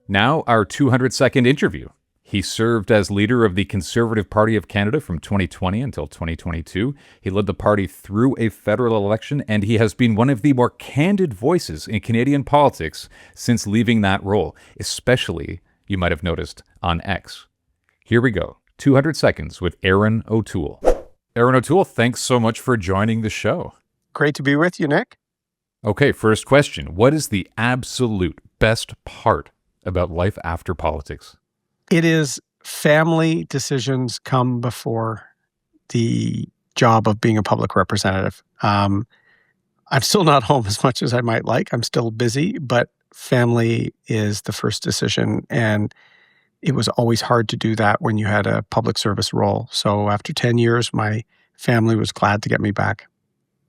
Now, our 200-second interview. He served as leader of the Conservative Party of Canada from 2020 until 2022. He led the party through a federal election, and he has been one of the more candid voices in Canadian politics since leaving that role, especially, you might have noticed, on X. Here we go. 200 seconds with Aaron O'Toole. Aaron O'Toole, thanks so much for joining the show. Great to be with you, Nick. Okay, first question. What is the absolute best part about life after politics? It is family decisions come before the job of being a public representative. I'm still not home as much as I might like. I'm still busy, but family is the first decision. And it was always hard to do that when you had a public service role. So after 10 years, my family was glad to get me back.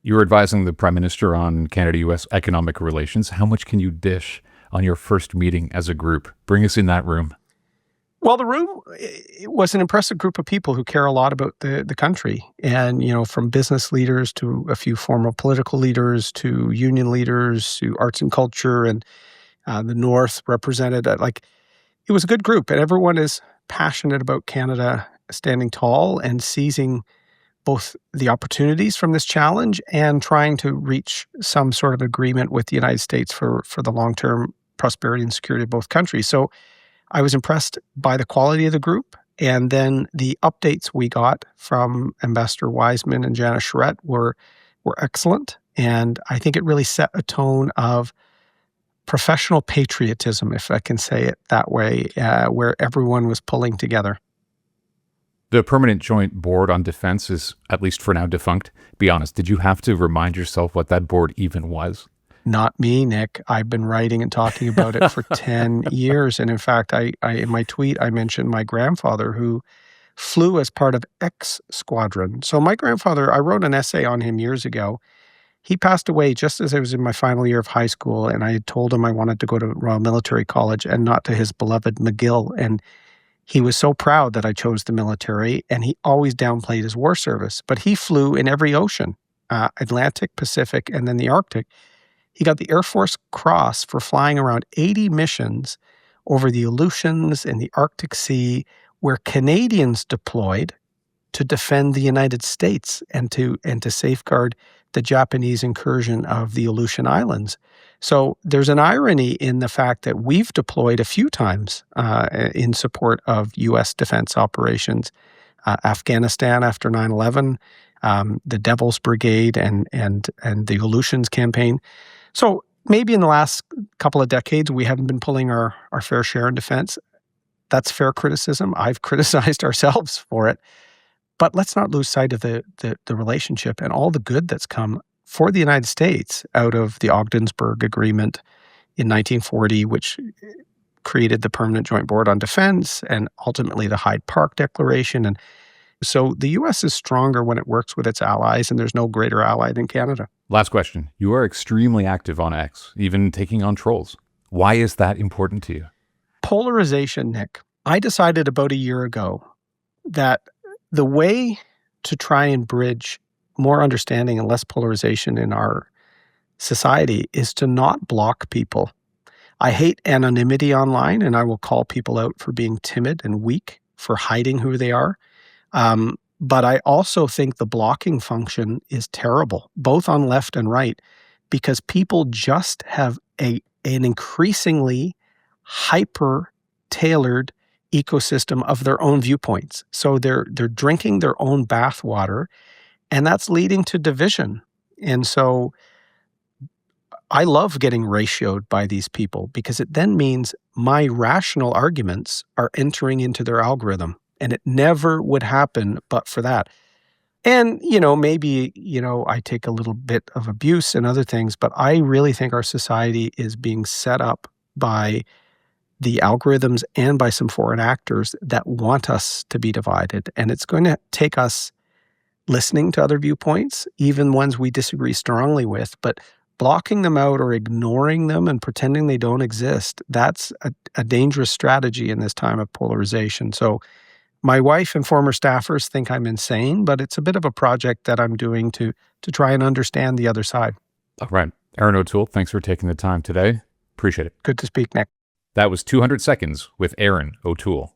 You were advising the Prime Minister on Canada-U.S. economic relations. How much can you dish on your first meeting as a group? Bring us in that room. Well, the room, it was an impressive group of people who care a lot about the country. And, from business leaders to a few former political leaders to union leaders to arts and culture and the North represented. It was a good group, and everyone is passionate about Canada standing tall and seizing both the opportunities from this challenge and trying to reach some sort of agreement with the United States for the long-term prosperity and security of both countries. So I was impressed by the quality of the group, and then the updates we got from Ambassador Wiseman and Janice Charette were excellent, and I think it really set a tone of professional patriotism, if I can say it that way, where everyone was pulling together. The Permanent Joint Board on Defense is, at least for now, defunct. Be honest, did you have to remind yourself what that board even was? Not me, Nick. I've been writing and talking about it for 10 years. And in fact, I in my tweet, I mentioned my grandfather who flew as part of X Squadron. So my grandfather, I wrote an essay on him years ago. He passed away just as I was in my final year of high school, and I had told him I wanted to go to Royal Military College and not to his beloved McGill. And he was so proud that I chose the military, and he always downplayed his war service. But he flew in every ocean, Atlantic, Pacific, and then the Arctic. He got the Air Force Cross for flying around 80 missions over the Aleutians and the Arctic Sea, where Canadians deployed to defend the United States and to safeguard the Japanese incursion of the Aleutian Islands. So there's an irony in the fact that we've deployed a few times in support of U.S. defense operations. Afghanistan after 9/11, the Devil's Brigade, and the Aleutians campaign. So maybe in the last couple of decades, we haven't been pulling our fair share in defense. That's fair criticism. I've criticized ourselves for it. But let's not lose sight of the relationship and all the good that's come for the United States out of the Ogdensburg Agreement in 1940, which created the Permanent Joint Board on Defense and ultimately the Hyde Park Declaration. And so the U.S. is stronger when it works with its allies, and there's no greater ally than Canada. Last question. You are extremely active on X, even taking on trolls. Why is that important to you? Polarization, Nick. I decided about a year ago that the way to try and bridge more understanding and less polarization in our society is to not block people. I hate anonymity online, and I will call people out for being timid and weak, for hiding who they are. But I also think the blocking function is terrible, both on left and right, because people just have an increasingly hyper-tailored ecosystem of their own viewpoints. So they're drinking their own bathwater, and that's leading to division. And so I love getting ratioed by these people because it then means my rational arguments are entering into their algorithm. And it never would happen but for that. And, maybe, I take a little bit of abuse and other things, but I really think our society is being set up by the algorithms and by some foreign actors that want us to be divided. And it's going to take us listening to other viewpoints, even ones we disagree strongly with, but blocking them out or ignoring them and pretending they don't exist, that's a dangerous strategy in this time of polarization. So my wife and former staffers think I'm insane, but it's a bit of a project that I'm doing to try and understand the other side. All right. Aaron O'Toole, thanks for taking the time today. Appreciate it. Good to speak, Nick. That was 200 Seconds with Aaron O'Toole.